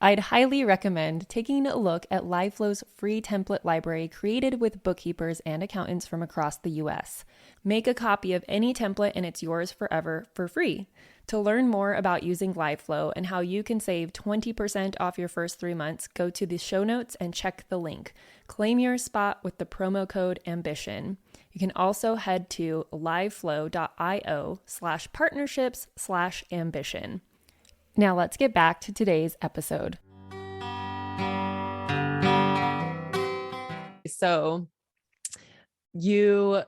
I'd highly recommend taking a look at LiveFlow's free template library created with bookkeepers and accountants from across the US. Make a copy of any template and it's yours forever for free. To learn more about using LiveFlow and how you can save 20% off your first 3 months, go to the show notes and check the link. Claim your spot with the promo code AMBITION. You can also head to liveflow.io/partnerships/ambition. Now let's get back to today's episode. So you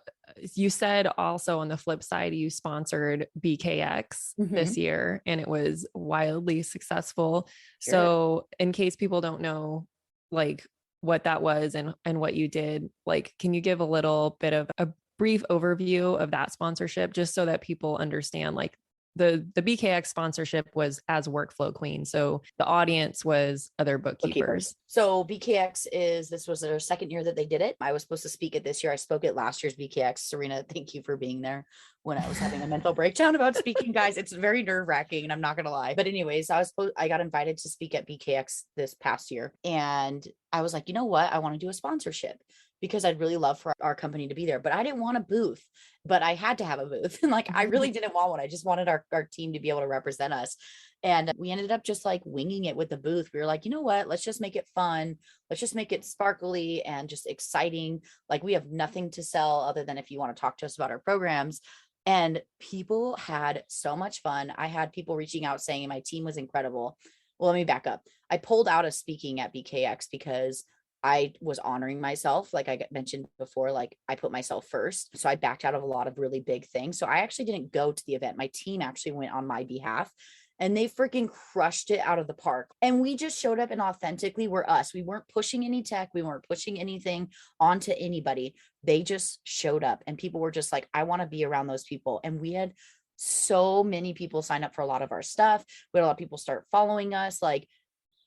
said also on the flip side, you sponsored BKX this year and it was wildly successful. Sure. So in case people don't know like what that was and what you did, like, can you give a little bit of a brief overview of that sponsorship, just so that people understand, like, the BKX sponsorship was as workflow queen. So the audience was other bookkeepers. So this was their second year that they did it. I was supposed to speak it this year. I spoke at last year's BKX. Serena, thank you for being there when I was having a mental breakdown about speaking, guys. It's very nerve wracking, and I'm not going to lie. But anyways, I got invited to speak at BKX this past year. And I was like, you know what? I want to do a sponsorship because I'd really love for our company to be there, but I didn't want a booth, but I had to have a booth. And like, I really didn't want one. I just wanted our team to be able to represent us. And we ended up just like winging it with the booth. We were like, you know what, let's just make it fun. Let's just make it sparkly and just exciting. Like, we have nothing to sell other than if you want to talk to us about our programs. And people had so much fun. I had people reaching out saying my team was incredible. Well, let me back up. I pulled out of speaking at BKX because I was honoring myself. Like I mentioned before, like I put myself first. So I backed out of a lot of really big things. So I actually didn't go to the event. My team actually went on my behalf and they freaking crushed it out of the park. And we just showed up and authentically were us. We weren't pushing any tech. We weren't pushing anything onto anybody. They just showed up and people were just like, I want to be around those people. And we had so many people sign up for a lot of our stuff. We had a lot of people start following us. Like,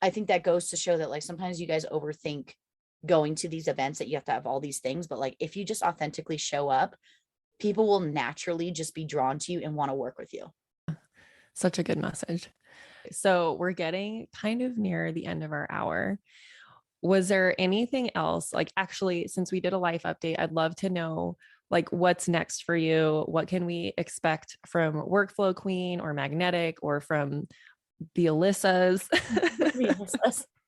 I think that goes to show that like sometimes you guys overthink going to these events, that you have to have all these things, but like if you just authentically show up, people will naturally just be drawn to you and want to work with you. Such a good message. So we're getting kind of near the end of our hour. Was there anything else, like, actually, since we did a life update, I'd love to know like what's next for you? What can we expect from Workflow Queen or Magnetic or from the Alyssas?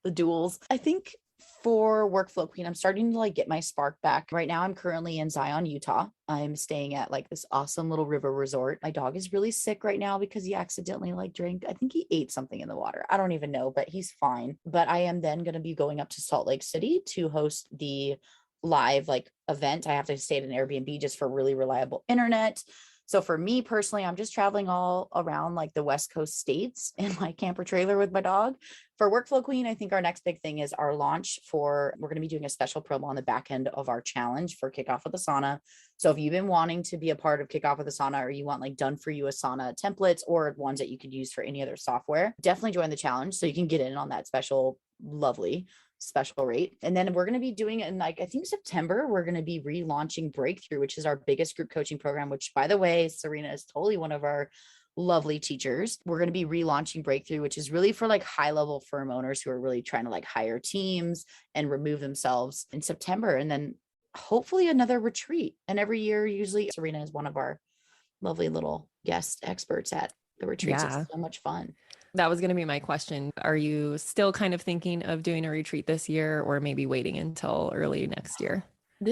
The duels. I think for Workflow Queen, I'm starting to like get my spark back. Right now, I'm currently in Zion, Utah. I'm staying at like this awesome little river resort. My dog is really sick right now because he accidentally like drank. I think he ate something in the water. I don't even know, but he's fine. But I am then going to be going up to Salt Lake City to host the live like event. I have to stay at an Airbnb just for really reliable internet. So for me personally, I'm just traveling all around like the West Coast states in my camper trailer with my dog. For Workflow Queen, I think our next big thing is our launch we're going to be doing a special promo on the back end of our challenge for Kickoff with Asana. So if you've been wanting to be a part of Kickoff with Asana, or you want like done for you Asana templates or ones that you could use for any other software, definitely join the challenge so you can get in on that lovely special rate. And then we're going to be doing it in like, I think September, we're going to be relaunching Breakthrough, which is our biggest group coaching program, which by the way, Serena is totally one of our lovely teachers. We're going to be relaunching Breakthrough, which is really for like high level firm owners who are really trying to like hire teams and remove themselves in September. And then hopefully another retreat. And every year, usually Serena is one of our lovely little guest experts at the retreats. Yeah. It's so much fun. That was going to be my question. Are you still kind of thinking of doing a retreat this year or maybe waiting until early next year?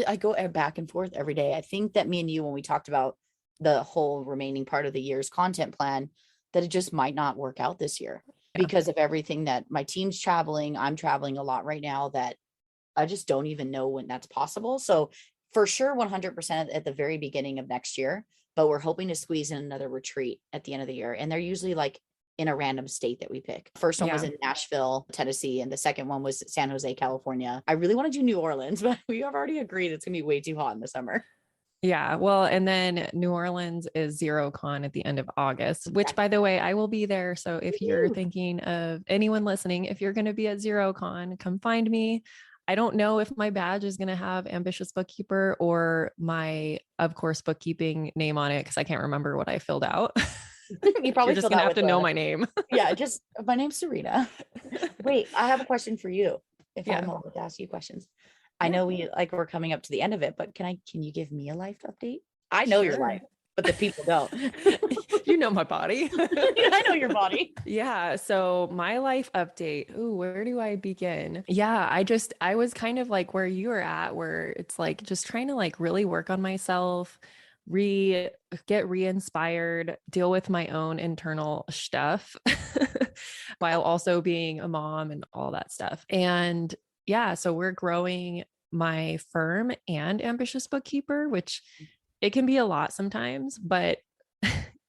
I go back and forth every day. I think that me and you, when we talked about the whole remaining part of the year's content plan, that it just might not work out this year because of everything that my team's traveling. I'm traveling a lot right now that I just don't even know when that's possible. So for sure, 100% at the very beginning of next year, but we're hoping to squeeze in another retreat at the end of the year. And they're usually like in a random state that we pick. First one was in Nashville, Tennessee, and the second one was San Jose, California. I really want to do New Orleans, but we have already agreed it's going to be way too hot in the summer. Yeah. Well, and then New Orleans is ZeroCon at the end of August, which by the way, I will be there. So if you're thinking of anyone listening, if you're going to be at ZeroCon, come find me. I don't know if my badge is going to have Ambitious Bookkeeper or my, of course, bookkeeping name on it, because I can't remember what I filled out. You probably just gonna have to know my name. Yeah, just my name's Serena. Wait, I have a question for you. If I'm allowed to ask you questions, I know we're coming up to the end of it, but can you give me a life update? I know your life, but the people don't. You know my body. I know your body. Yeah. So my life update. Ooh, where do I begin? Yeah, I was kind of like where you were at, where it's like just trying to like really work on myself, get re-inspired, deal with my own internal stuff while also being a mom and all that stuff. And yeah, so we're growing my firm and Ambitious Bookkeeper, which it can be a lot sometimes, but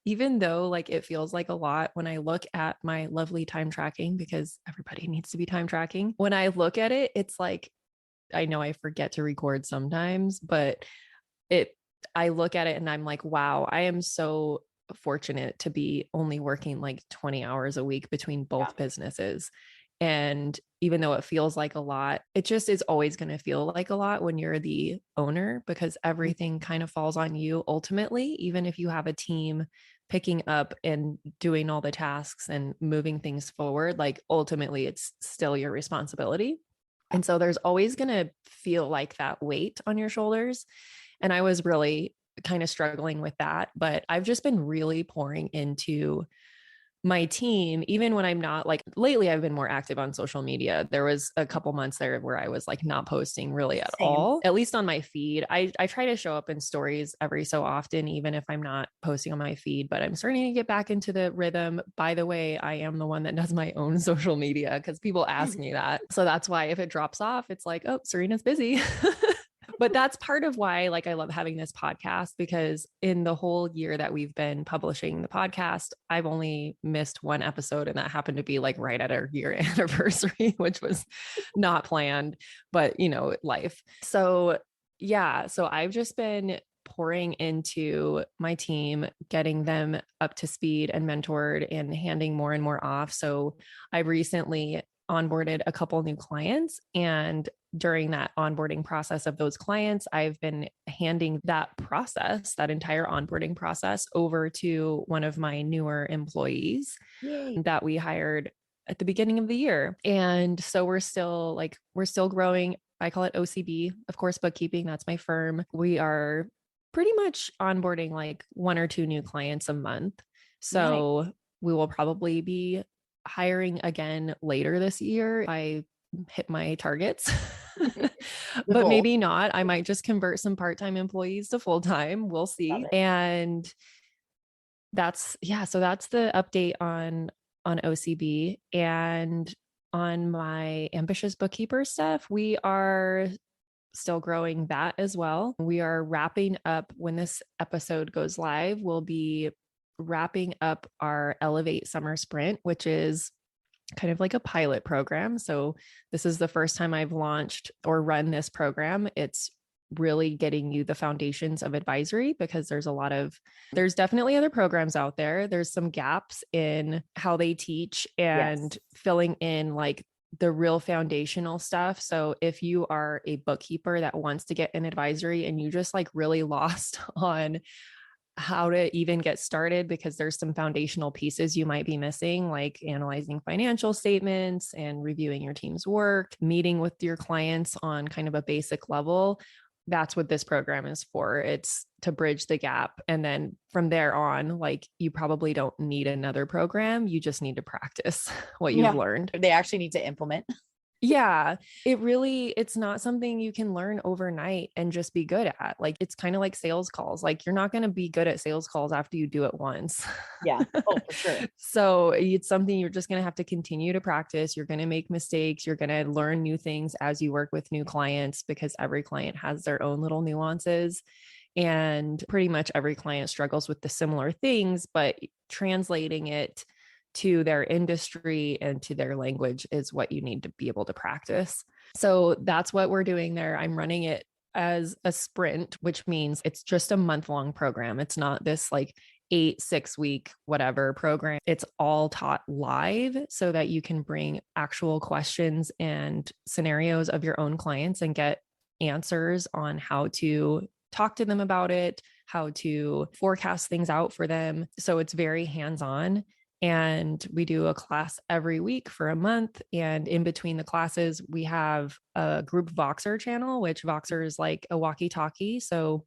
even though like it feels like a lot when I look at my lovely time tracking, because everybody needs to be time tracking. When I look at it, it's like, I know I forget to record sometimes, but it I look at it and I'm like, wow, I am so fortunate to be only working like 20 hours a week between both businesses. And even though it feels like a lot, it just is always going to feel like a lot when you're the owner, because everything kind of falls on you ultimately, even if you have a team picking up and doing all the tasks and moving things forward, like ultimately it's still your responsibility. And so there's always going to feel like that weight on your shoulders. And I was really kind of struggling with that, but I've just been really pouring into my team, even when I'm not like lately, I've been more active on social media. There was a couple months there where I was like not posting really at all, at least on my feed. I try to show up in stories every so often, even if I'm not posting on my feed, but I'm starting to get back into the rhythm. By the way, I am the one that does my own social media because people ask me that. So that's why if it drops off, it's like, oh, Serena's busy. But that's part of why like I love having this podcast, because in the whole year that we've been publishing the podcast, I've only missed one episode, and that happened to be like right at our year anniversary, which was not planned, but you know, life. So yeah, so I've just been pouring into my team, getting them up to speed and mentored and handing more and more off. So I recently onboarded a couple new clients, and during that onboarding process of those clients, I've been handing that process, that entire onboarding process, over to one of my newer employees that we hired at the beginning of the year. And so we're still growing. I call it OCB, of course, bookkeeping. That's my firm. We are pretty much onboarding like one or two new clients a month. So we will probably be hiring again later this year. I hit my targets, but maybe not. I might just convert some part-time employees to full-time. We'll see. And so that's the update on OCB. And on my Ambitious Bookkeeper stuff, we are still growing that as well. We are wrapping up, when this episode goes live, we'll be wrapping up our Elevate Summer Sprint, which is kind of like a pilot program. So this is the first time I've launched or run this program. It's really getting you the foundations of advisory, because there's definitely other programs out there. There's some gaps in how they teach and filling in like the real foundational stuff. So if you are a bookkeeper that wants to get an advisory and you just like really lost on how to even get started, because there's some foundational pieces you might be missing, like analyzing financial statements and reviewing your team's work, meeting with your clients on kind of a basic level. That's what this program is for. It's to bridge the gap. And then from there on, like you probably don't need another program. You just need to practice what you've learned. They actually need to implement. Yeah, it's not something you can learn overnight and just be good at. Like, it's kind of like sales calls. Like, you're not going to be good at sales calls after you do it once. Yeah. Oh, for sure. So it's something you're just going to have to continue to practice. You're going to make mistakes. You're going to learn new things as you work with new clients, because every client has their own little nuances. And pretty much every client struggles with the similar things, but translating it to their industry and to their language is what you need to be able to practice. So that's what we're doing there. I'm running it as a sprint, which means it's just a month-long program. It's not this like 6-week, whatever program. It's all taught live so that you can bring actual questions and scenarios of your own clients and get answers on how to talk to them about it, how to forecast things out for them. So it's very hands-on. And we do a class every week for a month. And in between the classes, we have a group Voxer channel, which Voxer is like a walkie-talkie. So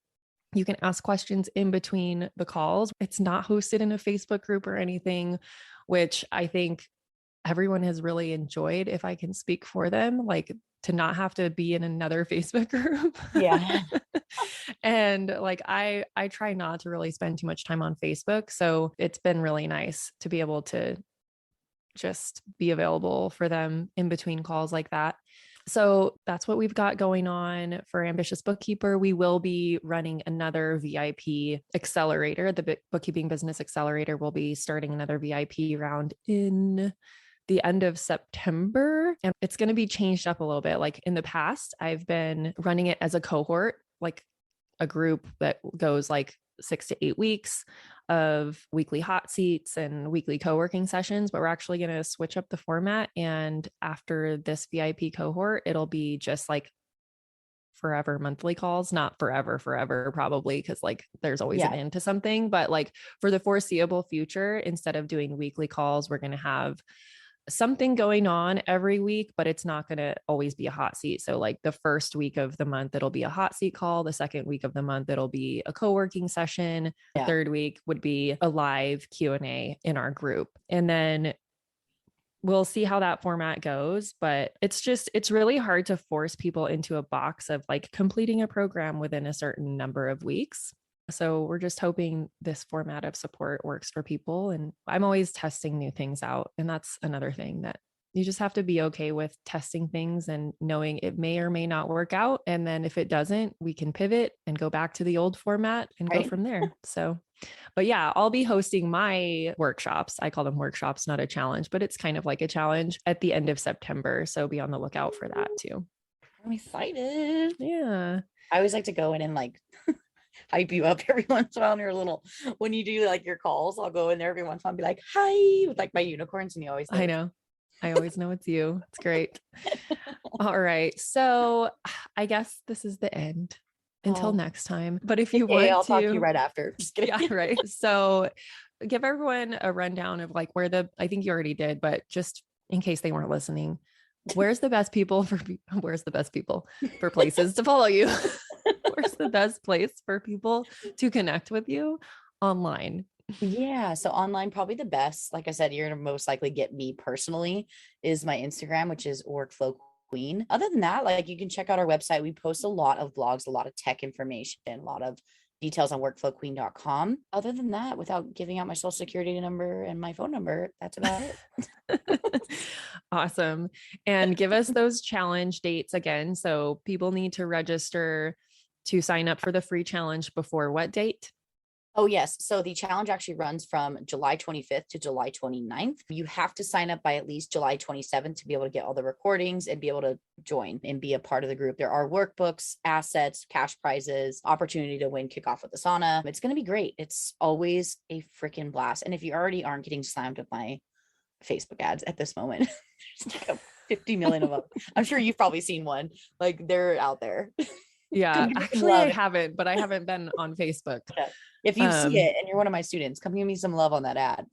you can ask questions in between the calls. It's not hosted in a Facebook group or anything, which I think everyone has really enjoyed, if I can speak for them, like to not have to be in another Facebook group. Yeah. And like, I try not to really spend too much time on Facebook. So it's been really nice to be able to just be available for them in between calls like that. So that's what we've got going on for Ambitious Bookkeeper. We will be running another VIP accelerator. The Bookkeeping Business Accelerator will be starting another VIP round in the end of September. And it's going to be changed up a little bit. Like in the past, I've been running it as a cohort, like a group that goes like 6 to 8 weeks of weekly hot seats and weekly co-working sessions, but we're actually going to switch up the format. And after this VIP cohort, it'll be just like forever monthly calls, not forever, probably, because like there's always an end to something. But like for the foreseeable future, instead of doing weekly calls, we're going to have something going on every week, but it's not going to always be a hot seat. So like the first week of the month, it'll be a hot seat call. The second week of the month, it'll be a co-working session. The third week would be a live Q&A in our group. And then we'll see how that format goes, but it's really hard to force people into a box of like completing a program within a certain number of weeks. So we're just hoping this format of support works for people. And I'm always testing new things out. And that's another thing, that you just have to be okay with testing things and knowing it may or may not work out. And then if it doesn't, we can pivot and go back to the old format and go from there. So, but yeah, I'll be hosting my workshops. I call them workshops, not a challenge, but it's kind of like a challenge at the end of September. So be on the lookout for that too. I'm excited. Yeah. I always like to go in and like hype you up every once in a while when you do like your calls. I'll go in there every once in a while and be like, hi, with like my unicorns. And you always I know. I always know it's you. It's great. All right. So I guess this is the end until next time. But if you want I'll to, talk to you right after. Just kidding. Yeah, right. So give everyone a rundown of like I think you already did, but just in case they weren't listening, where's the best people for places to follow you? Where's the best place for people to connect with you online? Yeah. So online, probably the best. Like I said, you're going to most likely get me personally is my Instagram, which is Workflow Queen. Other than that, like you can check out our website. We post a lot of blogs, a lot of tech information, a lot of details on workflowqueen.com. Other than that, without giving out my social security number and my phone number, that's about it. Awesome. And give us those challenge dates again. So people need to register to sign up for the free challenge before what date? Oh, yes. So the challenge actually runs from July 25th to July 29th. You have to sign up by at least July 27th to be able to get all the recordings and be able to join and be a part of the group. There are workbooks, assets, cash prizes, opportunity to win kickoff with Asana. It's going to be great. It's always a freaking blast. And if you already aren't getting slammed with my Facebook ads at this moment, there's like 50 million of them. I'm sure you've probably seen one. Like they're out there. Yeah, actually I haven't, but I haven't been on Facebook. Yeah. If you see it and you're one of my students, come give me some love on that ad.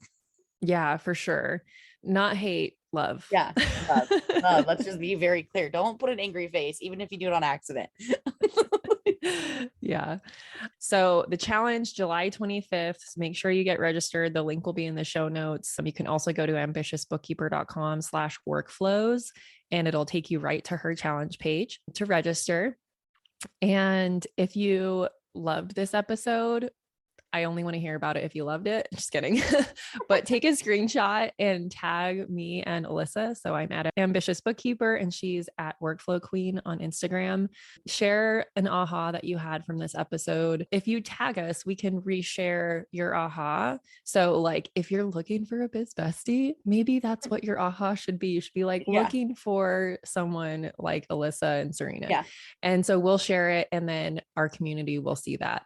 Yeah, for sure. Not hate, love. Yeah. Love. Let's just be very clear. Don't put an angry face, even if you do it on accident. Yeah. So the challenge, July 25th, make sure you get registered. The link will be in the show notes. You can also go to ambitiousbookkeeper.com/workflows, and it'll take you right to her challenge page to register. And if you loved this episode, I only want to hear about it if you loved it. Just kidding. But take a screenshot and tag me and Alyssa. So I'm at Ambitious Bookkeeper and she's at Workflow Queen on Instagram. Share an aha that you had from this episode. If you tag us, we can reshare your aha. So like if you're looking for a biz bestie, maybe that's what your aha should be. You should be like looking for someone like Alyssa and Serena. Yeah. And so we'll share it and then our community will see that.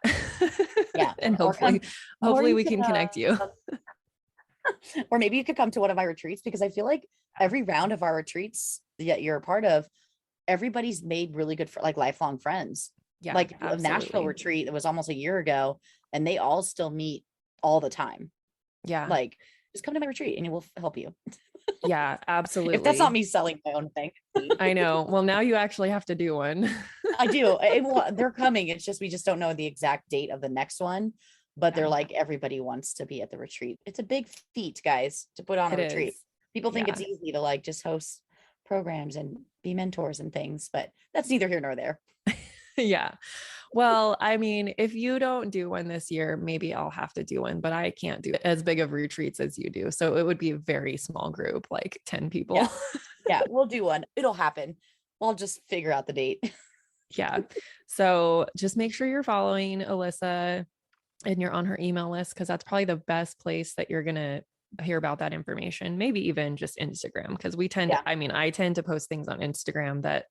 Yeah. And hopefully we can connect you. Or maybe you could come to one of my retreats, because I feel like every round of our retreats that you're a part of, everybody's made really good like lifelong friends. Yeah, like a Nashville retreat that was almost a year ago, and they all still meet all the time. Yeah. Like just come to my retreat and it will help you. Yeah, absolutely. If that's not me selling my own thing. I know. Well, now you actually have to do one. I do. They're coming. It's just, we just don't know the exact date of the next one, but they're like, everybody wants to be at the retreat. It's a big feat, guys, to put on a retreat. People think it's easy to like just host programs and be mentors and things, but that's neither here nor there. Yeah. Well, I mean, if you don't do one this year, maybe I'll have to do one, but I can't do as big of retreats as you do. So it would be a very small group, like 10 people. Yeah, yeah, we'll do one. It'll happen. We'll just figure out the date. Yeah. So just make sure you're following Alyssa and you're on her email list, because that's probably the best place that you're going to hear about that information. Maybe even just Instagram, because we tend to, I tend to post things on Instagram that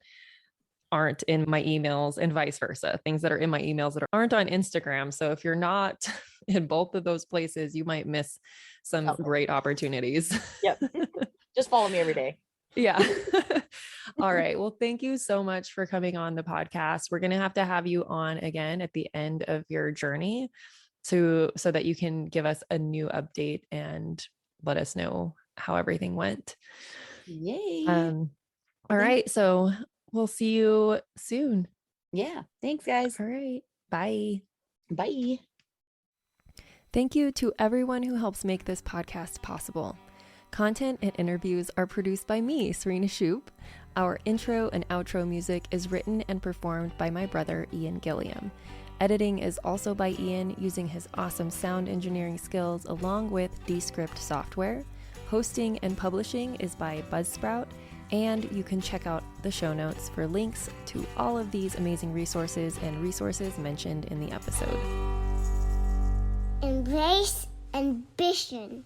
aren't in my emails and vice versa, things that are in my emails that aren't on Instagram. So if you're not in both of those places, you might miss some great opportunities. Yep. Just follow me every day. Yeah. All right. Well, thank you so much for coming on the podcast. We're going to have you on again at the end of your journey so that you can give us a new update and let us know how everything went. Yay. All right. So we'll see you soon. Yeah. Thanks, guys. All right. Bye. Bye. Thank you to everyone who helps make this podcast possible. Content and interviews are produced by me, Serena Shoup. Our intro and outro music is written and performed by my brother, Ian Gilliam. Editing is also by Ian using his awesome sound engineering skills along with Descript software. Hosting and publishing is by Buzzsprout, and you can check out the show notes for links to all of these amazing resources and resources mentioned in the episode. Embrace ambition.